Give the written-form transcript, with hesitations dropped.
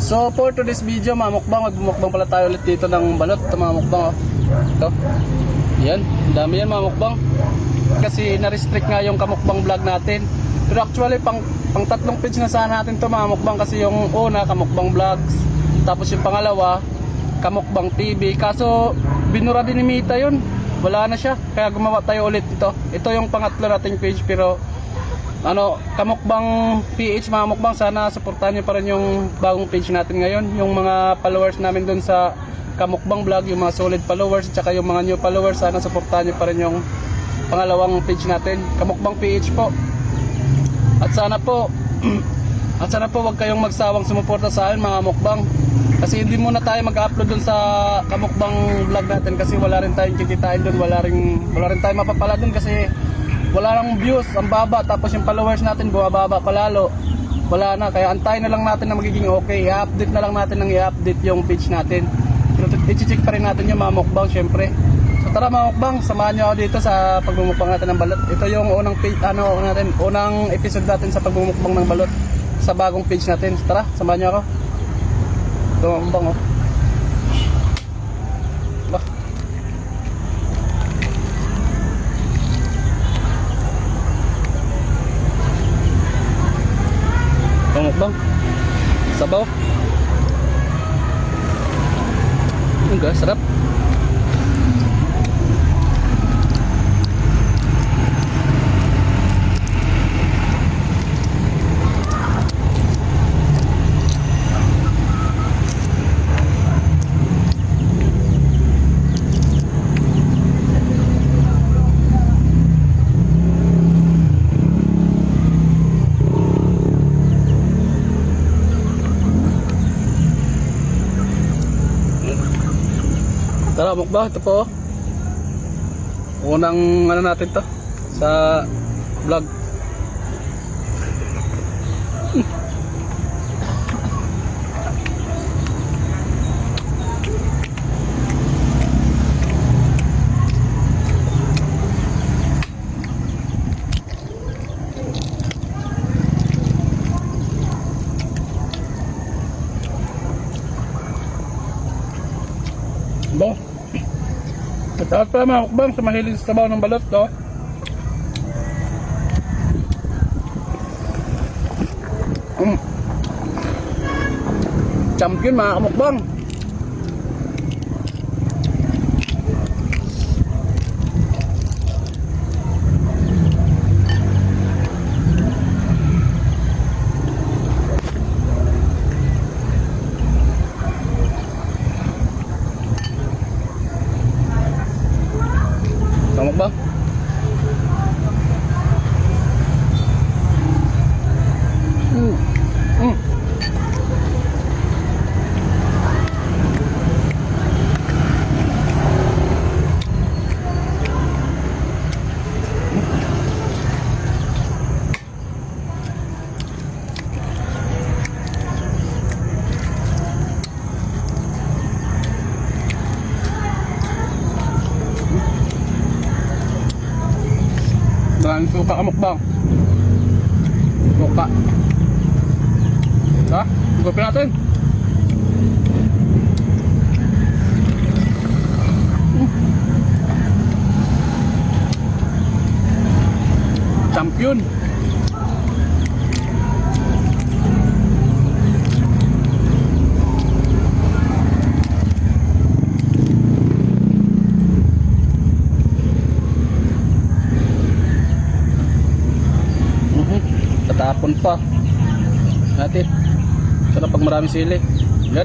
So for today's video mga mukbang, magmumukbang pala tayo ulit dito ng balot. Ito mga mukbang, oh. Ito. Yan, dami yan mga mukbang. Kasi na-restrict nga yung kamukbang vlog natin. Pero actually pang tatlong page na sana natin to mga mukbang. Kasi yung una kamukbang vlogs, tapos yung pangalawa kamukbang TV. Kaso binura din ni Mita yun, wala na siya, kaya gumawa tayo ulit ito. Ito yung pangatlo nating page. Pero ano, kamukbang PH mga mukbang, sana suportahan nyo pa rin yung bagong page natin ngayon. Yung mga followers namin dun sa kamukbang vlog, yung mga solid followers, tsaka yung mga new followers, sana suportahan nyo pa rin yung pangalawang page natin, kamukbang PH po. At sana po wag kayong magsawang sumuporta sa akin mga mukbang. Kasi hindi muna tayo mag-upload dun sa kamukbang vlog natin, kasi wala rin tayong kikitain dun, wala rin tayong mapapala dun, kasi wala nang views, ang baba. Tapos yung followers natin bumababa palalo, wala na. Kaya antayin na lang natin na magiging okay, i-update na lang natin ng i-update yung page natin. Pero i-check pa rin natin yung mga mukbang syempre. So tara mga mukbang, samahan nyo ako dito sa pagmumukbang natin ng balot. Ito yung unang page, unang episode natin sa pagmumukbang ng balot sa bagong page natin. So tara, samahan nyo ako. Ito mga mukbang, oh. Mukbang sabaw, enggak sarap. Tara mukbang, ito po unang ano natin to sa vlog. Bo, mataas pala mga mukbang sa mahilig sa sabaw ng balot, no? Champion mga mukbang. Tama ba? Maraming suka ka mukbang. Suka. Ha? Gupin natin. Champion. Tatapon pa natin. Sarap pag maraming sili. Yan.